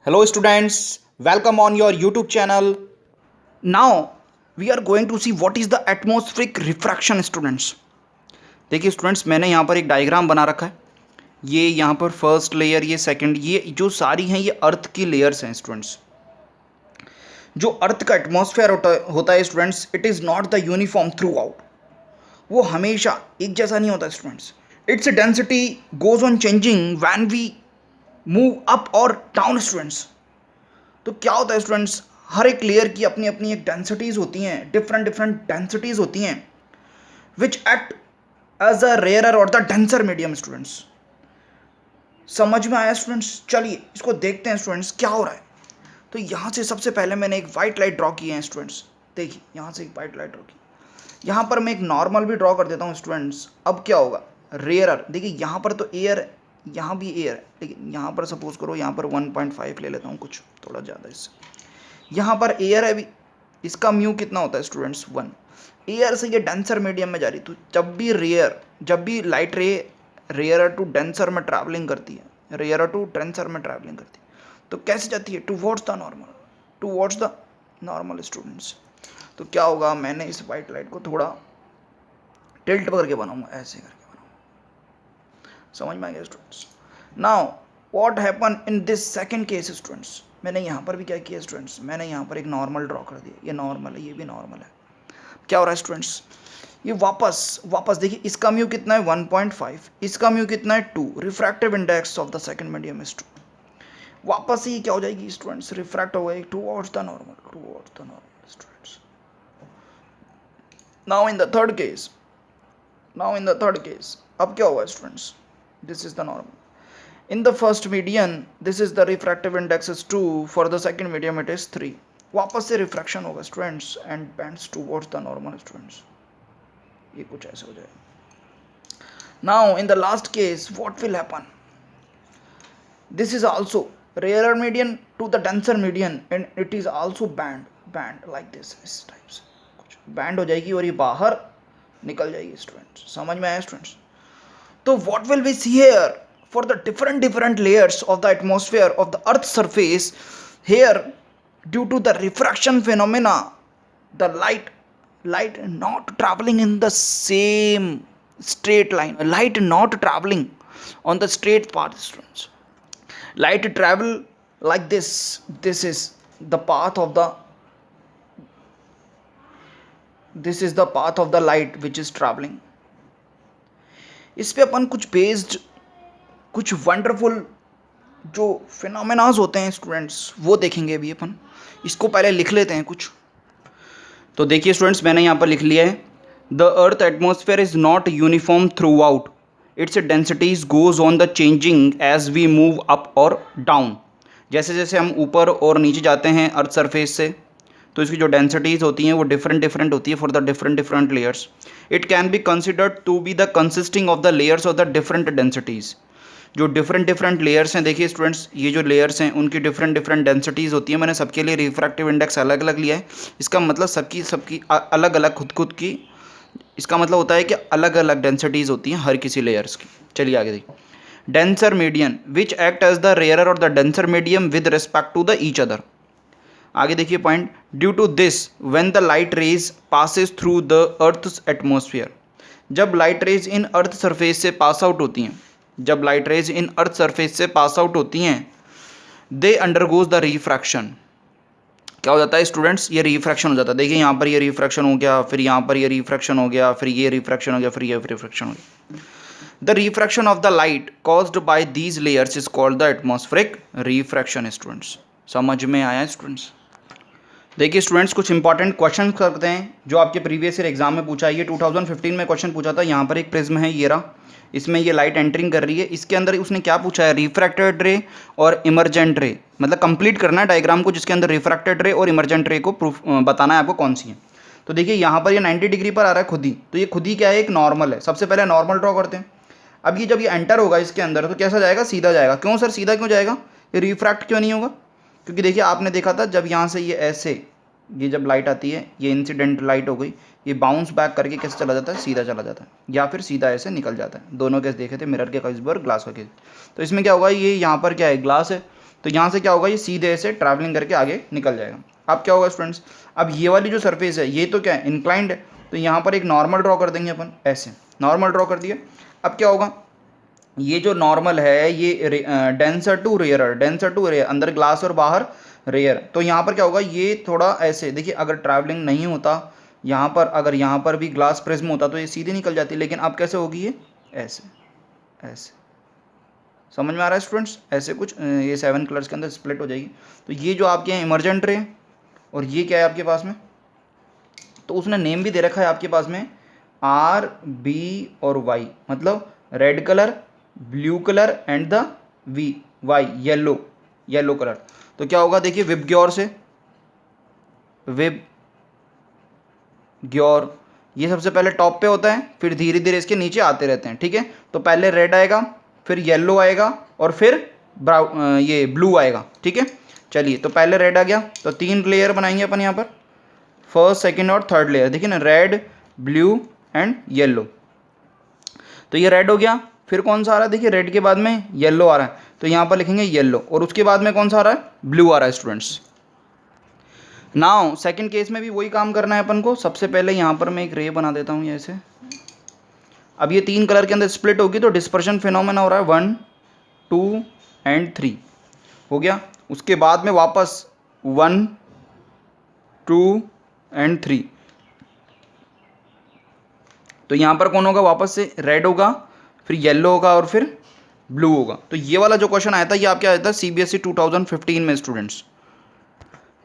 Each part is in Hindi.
Hello students, welcome on your YouTube channel. Now we are going to see what is the atmospheric refraction students. देखिए स्टूडेंट्स मैंने यहाँ पर एक डायग्राम बना रखा है. ये यहाँ पर फर्स्ट लेयर, ये सेकंड, ये जो सारी हैं ये अर्थ की लेयर्स हैं स्टूडेंट्स. जो अर्थ का एटमॉस्फेयर होता है students, it is not the uniform throughout. वो हमेशा एक जैसा नहीं होता students. Its density goes on changing when we move up और डाउन स्टूडेंट्स. तो क्या होता है स्टूडेंट्स, हर एक लेयर की अपनी अपनी एक डेंसिटीज़ होती हैं, डिफरेंट डेंसिटीज़ होती हैं which act as a rarer और द डेंसर मीडियम स्टूडेंट्स. समझ में आया स्टूडेंट्स? चलिए इसको देखते हैं स्टूडेंट्स क्या हो रहा है. तो यहाँ से सबसे पहले मैंने एक वाइट लाइट ड्रॉ की है स्टूडेंट्स. देखिए यहाँ से एक वाइट लाइट ड्रॉ की. यहाँ पर मैं एक नॉर्मल भी ड्रॉ कर देता हूँ स्टूडेंट्स. अब क्या होगा, रेयरर. देखिए यहाँ पर तो एयर है, यहाँ भी एयर है, लेकिन यहाँ पर सपोज करो यहाँ पर 1.5 ले लेता हूँ, कुछ थोड़ा ज़्यादा इससे. यहाँ पर एयर है भी, इसका म्यू कितना होता है स्टूडेंट्स 1. एयर से ये डेंसर मीडियम में जा रही. तो जब भी light ray rare to denser में ट्रैवलिंग करती है, रेयर टू डेंसर में ट्रैवलिंग करती है, तो कैसे जाती है? Towards the normal students. तो क्या होगा, मैंने इस वाइट लाइट को थोड़ा टिल्ट करके बनाऊंगा, ऐसे करके बनाऊंगा. समझ में आ गया students? Now what happen in this second case students. मैंने यहाँ पर भी क्या किया स्टूडेंट्स, मैंने यहाँ पर एक नॉर्मल ड्रॉ कर दिया. ये नॉर्मल है, ये भी नॉर्मल है. क्या हो रहा है स्टूडेंट्स, ये वापस देखिए, इसका म्यू कितना है 1.5, इसका म्यू कितना है 2. Refractive index of the second medium is 2. वापस ही क्या हो जाएगी स्टूडेंट्स, रिफ्रैक्ट हो गई towards the normal students. Now in the third case अब क्या हुआ students, this is the normal. In the first median, this is the refractive index is 2. For the second medium, it is 3. वापस से रिफ्रैक्शन होगा students and bends towards the normal students. ये कुछ ऐसे हो जाएगा. Now in the last case what will happen, this is also rarer medium to the denser medium and it is also bend like this. इस टाइप से कुछ बैंड हो जाएगी और ये बाहर निकल जाएगी स्टूडेंट्स. समझ में आया स्टूडेंट्स? तो what will we see here for the different layers of the atmosphere of the earth's surface here, due to the refraction phenomena, the light not traveling in the same straight line, light not traveling on the straight path students. Light travel like this. This is the path of the light which is traveling. इस पे अपन कुछ वंडरफुल जो फिनोमेनाज होते हैं स्टूडेंट्स वो देखेंगे अभी अपन. इसको पहले लिख लेते हैं कुछ. तो देखिए स्टूडेंट्स, मैंने यहाँ पर लिख लिया है, the earth atmosphere is not uniform throughout. Its densities goes on the changing as we move up और डाउन. जैसे जैसे हम ऊपर और नीचे जाते हैं अर्थ सरफेस से, तो इसकी जो डेंसिटीज़ होती हैं वो डिफरेंट होती है for the different layers. It can be considered to be the consisting of the layers of the different densities. जो डिफरेंट लेयर्स हैं, देखिए स्टूडेंट्स, ये जो लेयर्स हैं उनकी डिफरेंट डेंसिटीज़ होती है. मैंने सबके लिए रिफ्रैक्टिव इंडेक्स अलग अलग लिया है. इसका मतलब सबकी अलग अलग खुद की, इसका मतलब होता है कि अलग अलग डेंसिटीज़ होती हैं हर किसी लेयर्स की. चलिए आगे देखिए. Denser medium which act as the rarer और the denser medium with respect to the each other. आगे देखिए point, due to this when the light rays passes through the earth's atmosphere. जब light rays in earth surface से पास आउट होती हैं, दे अंडरगोज द रिफ्रैक्शन. क्या हो जाता है स्टूडेंट्स, ये रिफ्रैक्शन हो जाता है. देखिए यहाँ पर ये रिफ्रैक्शन हो गया, फिर यहाँ पर ये रिफ्रैक्शन हो गया, फिर ये रिफ्रैक्शन हो गया, फिर ये रिफ्रैक्शन हो गया. The refraction of the light caused by these layers is called the atmospheric refraction. Students समझ में आया स्टूडेंट्स? देखिए स्टूडेंट्स, कुछ इंपॉर्टेंट क्वेश्चन करते हैं जो आपके प्रीवियस ईयर एग्जाम में पूछा है. ये 2015 में क्वेश्चन पूछा था. यहाँ पर एक प्रिज्म है, ये रहा, इसमें ये लाइट एंटरिंग कर रही है. इसके अंदर उसने क्या पूछा है, रिफ्रैक्टेड रे और इमर्जेंट रे. मतलब कंप्लीट करना है डायग्राम को जिसके अंदर रिफ्रैक्टेड रे और इमर्जेंट रे को प्रूफ बताना है आपको कौन सी है. तो देखिए यहाँ पर ये 90 डिग्री पर आ रहा है खुद ही. तो ये खुद ही क्या है, एक नॉर्मल है. सबसे पहले नॉर्मल ड्रॉ करते हैं. अब ये जब ये एंटर होगा इसके अंदर तो कैसा जाएगा, सीधा जाएगा. क्यों सर सीधा क्यों जाएगा, ये रिफ्रैक्ट क्यों नहीं होगा? क्योंकि देखिए आपने देखा था जब यहाँ से ये ऐसे, ये जब लाइट आती है, ये इंसिडेंट लाइट हो गई, ये बाउंस बैक करके कैसे चला जाता है, सीधा चला जाता है, या फिर सीधा ऐसे निकल जाता है. दोनों केस देखे थे, मिरर के केस और ग्लास का केस. तो इसमें क्या होगा, ये यहाँ पर क्या है, ग्लास है, तो यहाँ से क्या होगा, ये सीधे ऐसे ट्रैवलिंग करके आगे निकल जाएगा। अब क्या होगा स्टूडेंट्स, अब ये वाली जो सरफेस है ये तो क्या है, इंक्लाइंड है, तो यहाँ पर एक नॉर्मल ड्रॉ कर देंगे अपन, ऐसे नॉर्मल ड्रॉ कर दिया। अब क्या होगा, ये जो नॉर्मल है ये denser to rarer, denser to rare, अंदर ग्लास और बाहर रेयर। तो यहाँ पर क्या होगा, ये थोड़ा ऐसे देखिए, अगर ट्रैवलिंग नहीं होता यहाँ पर, अगर यहाँ पर भी ग्लास प्रिज्म होता तो ये सीधी निकल जाती, लेकिन अब कैसे होगी, ये ऐसे ऐसे। समझ में आ रहा है स्टूडेंट्स, ऐसे कुछ ये 7 कलर्स के अंदर स्प्लिट हो जाएगी। तो ये जो आपके यहाँ इमर्जेंट रे और ये क्या है आपके पास में, तो उसने नेम भी दे रखा है आपके पास में RB और Y, मतलब red colour, blue colour and the Y yellow, yellow colour. तो क्या होगा देखिए, विब ग्योर से, विब ग्योर, ये सबसे पहले टॉप पे होता है, फिर धीरे धीरे इसके नीचे आते रहते हैं, ठीक है। तो पहले रेड आएगा, फिर येलो आएगा और फिर ये ब्लू आएगा, ठीक है। चलिए, तो पहले रेड आ गया, तो 3 लेयर बनाएंगे अपन यहाँ पर, फर्स्ट, सेकंड और थर्ड लेयर, देखिए ना, रेड, ब्लू एंड येलो। तो ये रेड हो गया, फिर कौन सा आ रहा है, देखिए रेड के बाद में येलो आ रहा है, तो यहाँ पर लिखेंगे येलो, और उसके बाद में कौन सा आ रहा है, ब्लू आ रहा है स्टूडेंट्स। नाउ सेकंड केस में भी वही काम करना है अपन को। सबसे पहले यहाँ पर मैं एक रे बना देता हूँ ऐसे। अब ये 3 कलर के अंदर स्प्लिट होगी, तो डिस्पर्शन फिनोमेना हो रहा है 1, 2 एंड 3 हो गया। उसके बाद में वापस 1, 2 एंड 3, तो यहाँ पर कौन होगा, वापस से रेड होगा, फिर येलो होगा और फिर ब्लू होगा। तो ये वाला जो क्वेश्चन आया था, ये आपके आया था CBSE 2015 में स्टूडेंट्स।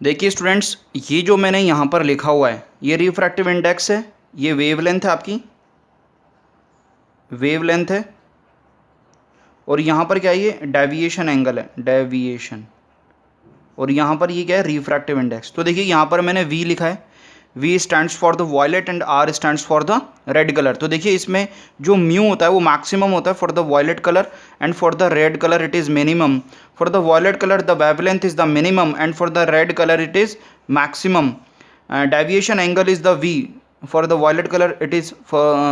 देखिए स्टूडेंट्स, ये जो मैंने यहाँ पर लिखा हुआ है, ये रिफ्रैक्टिव इंडेक्स है, ये वेवलेंथ है आपकी, वेवलेंथ है, और यहाँ पर क्या है, ये डेविएशन एंगल है, डेविएशन, और यहाँ पर ये क्या है, रिफ्रैक्टिव इंडेक्स। तो देखिए यहाँ पर मैंने V लिखा है, V stands for the violet and R stands for the red colour. तो देखिए इसमें जो म्यू होता है वो मैक्सिमम होता है for the violet colour, and for the red colour it is minimum. For the violet colour the wavelength is the minimum, and for the red colour it is maximum. Deviation angle is the V, for the violet colour it is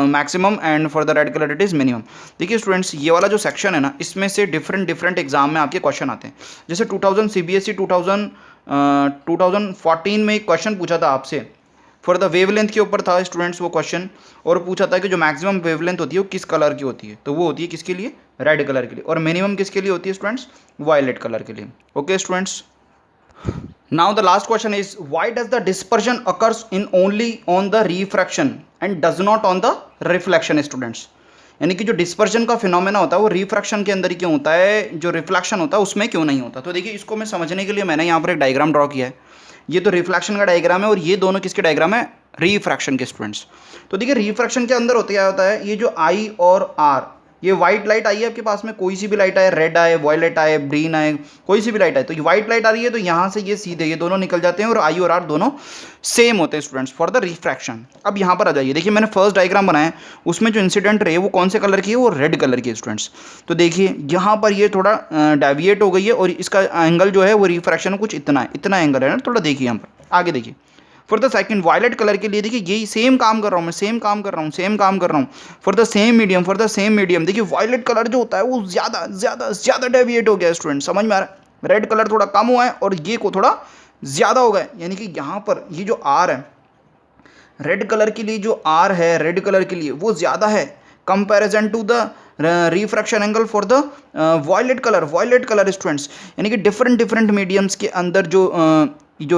maximum, and for the red colour it is minimum. देखिए स्टूडेंट्स, ये वाला जो सेक्शन है ना, इसमें से डिफरेंट एग्जाम में आपके क्वेश्चन आते हैं। जैसे 2000 2014 में एक क्वेश्चन पूछा था आपसे, फॉर द वेवलेंथ के ऊपर था स्टूडेंट्स वो क्वेश्चन, और पूछा था कि जो मैक्सिमम वेवलेंथ होती है वो किस कलर की होती है, तो वो होती है किसके लिए, रेड कलर के लिए, और मिनिमम किसके लिए होती है स्टूडेंट्स, वायलेट कलर के लिए। Okay students, now the last question is, why does the dispersion occurs in only on the refraction and does not on the reflection students. यानी कि जो डिस्पर्शन का फिनोमेना होता है वो रिफ्रैक्शन के अंदर ही क्यों होता है, जो रिफ्लेक्शन होता है उसमें क्यों नहीं होता। तो देखिए इसको मैं समझने के लिए मैंने यहाँ पर एक डायग्राम ड्रॉ किया है। ये तो रिफ्लेक्शन का डायग्राम है, और ये दोनों किसके डायग्राम है, रिफ्रैक्शन के स्टूडेंट्स। तो देखिए रिफ्रैक्शन के अंदर होता क्या होता है, ये जो I और R, ये व्हाइट लाइट आई है आपके पास में, कोई सी भी लाइट आए, रेड आए, वॉयलेट आए, ग्रीन आए, कोई सी भी लाइट आए, तो ये व्हाइट लाइट आ रही है, तो यहाँ से ये सीधे ये दोनों निकल जाते हैं, और I और R दोनों सेम होते हैं स्टूडेंट्स फॉर द रिफ्रैक्शन। अब यहाँ पर आ जाइए, देखिए मैंने फर्स्ट डायग्राम बनाया है, उसमें जो इंसिडेंट रे वो कौन से कलर की है, वो रेड कलर की है स्टूडेंट्स। तो देखिए यहाँ पर ये थोड़ा डेविएट हो गई है, और इसका एंगल जो है वो रिफ्रैक्शन कुछ इतना है, इतना एंगल है ना, थोड़ा देखिए यहाँ पर आगे देखिए। For the second violet colour के लिए देखिए यही सेम काम कर रहा हूँ मैं, सेम काम कर रहा हूँ for the same medium, for the same medium. देखिए वायलेट कलर जो होता है वो ज़्यादा डेविएट हो गया स्टूडेंट, समझ में आ रहा है, रेड कलर थोड़ा कम हुआ है और ये को थोड़ा ज़्यादा हो गया। यानी कि यहाँ पर ये जो R है, रेड कलर के लिए जो R है रेड कलर के लिए वो ज़्यादा है comparison to the refraction angle for the violet colour students. यानी कि डिफरेंट मीडियम्स के अंदर जो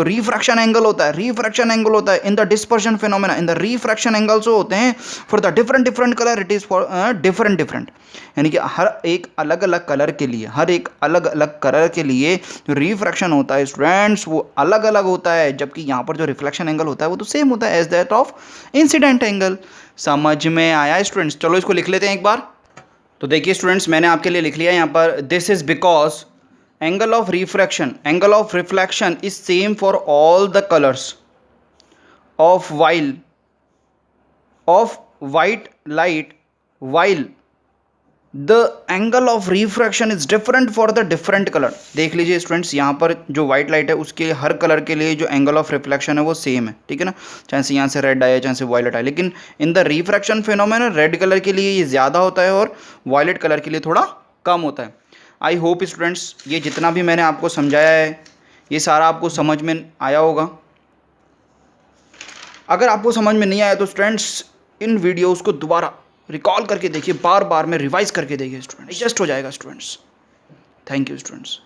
रिफ्रैक्शन एंगल होता है in the dispersion phenomena, in the refraction angles होते हैं for the different colour, it is for different. यानी कि हर एक अलग अलग कलर के लिए जो रिफ्रैक्शन होता है स्टूडेंट्स वो अलग अलग होता है, जबकि यहाँ पर जो रिफ्लेक्शन एंगल होता है वो तो सेम होता है as that of incident angle. समझ में आया स्टूडेंट्स? चलो इसको लिख लेते हैं एक बार। तो देखिए स्टूडेंट्स, मैंने आपके लिए लिख लिया यहाँ पर, this is because angle of reflection is same for all the colors of white light, while the angle of refraction is different for the different color। देख लीजिए स्टूडेंट्स, यहाँ पर जो व्हाइट लाइट है उसके हर कलर के लिए जो एंगल ऑफ रिफ्लेक्शन है वो सेम है, ठीक है ना, चाहे से यहाँ से रेड आए चाहे से वॉयलेट आए, लेकिन in the refraction phenomena red colour के लिए ये ज़्यादा होता है और वॉयलेट कलर के लिए थोड़ा कम होता है। आई होप स्टूडेंट्स ये जितना भी मैंने आपको समझाया है ये सारा आपको समझ में आया होगा। अगर आपको समझ में नहीं आया तो स्टूडेंट्स इन वीडियोस को दोबारा रिकॉल करके देखिए, बार बार में रिवाइज करके देखिए स्टूडेंट्स, एडजस्ट हो जाएगा स्टूडेंट्स। Thank you students.